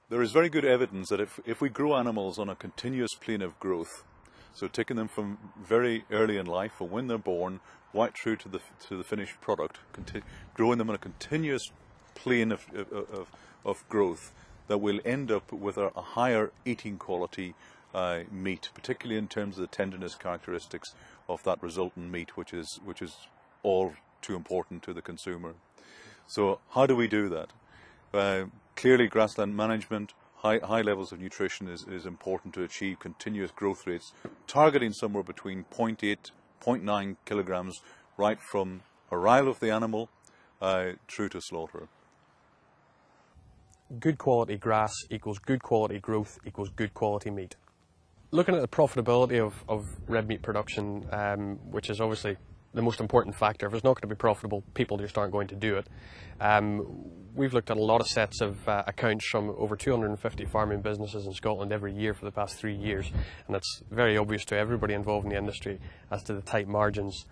There is very good evidence that if we grow animals on a continuous plane of growth, so taking them from very early in life, or when they're born, right through to the finished product, growing them on a continuous plane of growth, that we'll end up with a higher eating quality meat, particularly in terms of the tenderness characteristics of that resultant meat, which is all too important to the consumer. So how do we do that? Clearly, grassland management, high levels of nutrition is important to achieve continuous growth rates, targeting somewhere between 0.8, 0.9 kilograms right from arrival of the animal through to slaughter. Good quality grass equals good quality growth equals good quality meat. Looking at the profitability of red meat production, which is obviously the most important factor. If it's not going to be profitable, people just aren't going to do it. We've looked at a lot of sets of accounts from over 250 farming businesses in Scotland every year for the past 3 years, and it's very obvious to everybody involved in the industry as to the tight margins.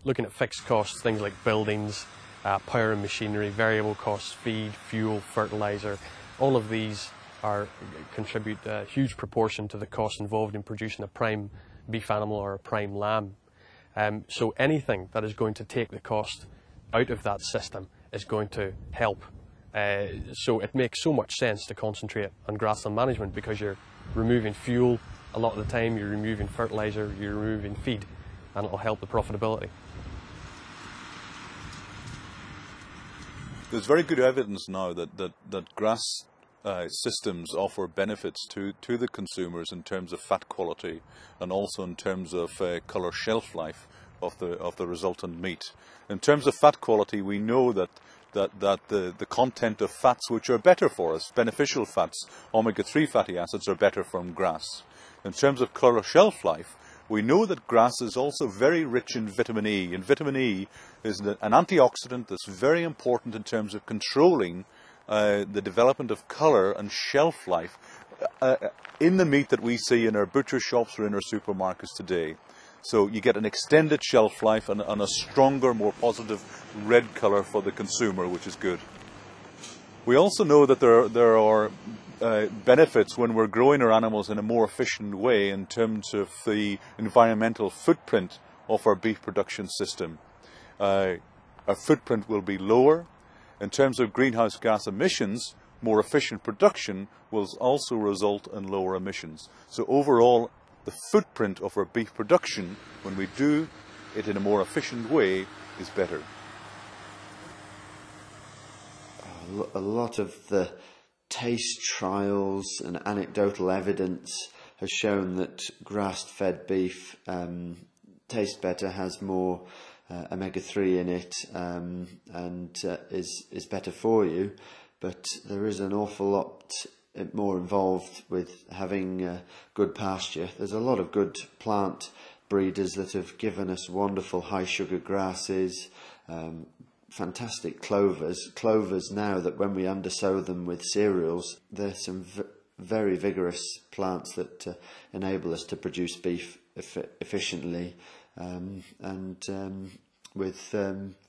Looking at fixed costs, things like buildings, power and machinery, variable costs, feed, fuel, fertiliser, all of these contribute a huge proportion to the cost involved in producing a prime beef animal or a prime lamb. So anything that is going to take the cost out of that system is going to help. So it makes so much sense to concentrate on grassland management, because you're removing fuel a lot of the time, you're removing fertiliser, you're removing feed, and it'll help the profitability. There's very good evidence now that grass systems offer benefits to the consumers in terms of fat quality, and also in terms of colour shelf life of the resultant meat. In terms of fat quality, we know that the content of fats which are better for us, beneficial fats, omega-3 fatty acids, are better from grass. In terms of colour shelf life, we know that grass is also very rich in vitamin E, and vitamin E is an antioxidant that's very important in terms of controlling the development of colour and shelf life in the meat that we see in our butcher shops or in our supermarkets today. So you get an extended shelf life and a stronger, more positive red colour for the consumer, which is good. We also know that there are benefits when we're growing our animals in a more efficient way in terms of the environmental footprint of our beef production system. Our footprint will be lower. In terms of greenhouse gas emissions, more efficient production will also result in lower emissions. So overall, the footprint of our beef production, when we do it in a more efficient way, is better. A lot of the taste trials and anecdotal evidence has shown that grass-fed beef tastes better, has more omega-3 in it, and is better for you. But there is an awful lot more involved with having good pasture. There's a lot of good plant breeders that have given us wonderful high sugar grasses, fantastic clovers now that when we undersow them with cereals, there's some very vigorous plants that enable us to produce beef efficiently and with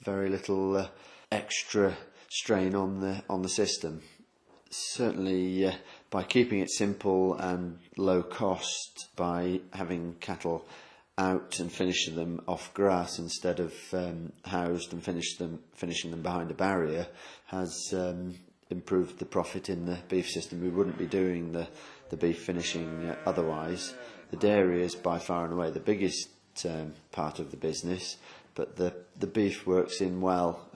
very little extra strain on the system. Certainly by keeping it simple and low cost, by having cattle out and finishing them off grass instead of housed and finishing them behind a barrier, has improved the profit in the beef system. We wouldn't be doing the beef finishing otherwise. The dairy is by far and away the biggest part of the business, but the beef works in well,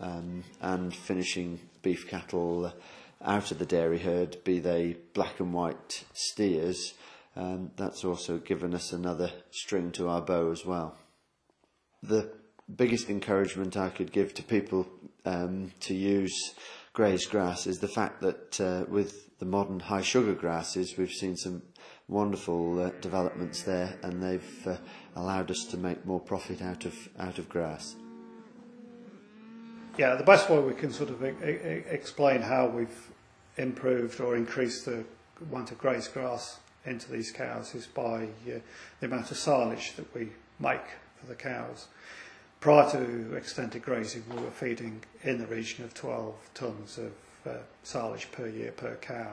and finishing beef cattle out of the dairy herd, be they black and white steers, that's also given us another string to our bow as well. The biggest encouragement I could give to people to use grazed grass is the fact that with the modern high sugar grasses, we've seen some wonderful developments there, and they've allowed us to make more profit out of grass. Yeah, the best way we can sort of explain how we've improved or increased the amount of grazed grass into these cows is by the amount of silage that we make for the cows. Prior to extended grazing, we were feeding in the region of 12 tonnes of silage per year per cow.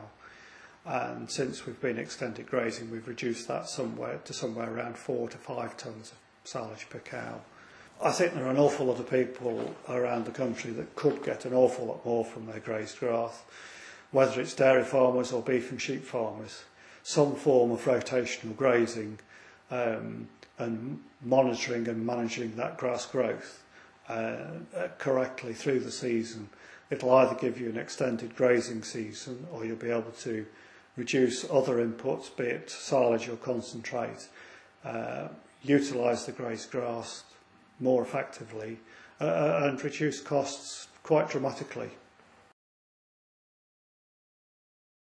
and since we've been extended grazing, we've reduced that somewhere around 4 to 5 tonnes of silage per cow. I think there are an awful lot of people around the country that could get an awful lot more from their grazed grass, whether it's dairy farmers or beef and sheep farmers. Some form of rotational grazing and monitoring and managing that grass growth correctly through the season. It'll either give you an extended grazing season, or you'll be able to reduce other inputs, be it silage or concentrate, utilise the grazed grass more effectively, and reduce costs quite dramatically.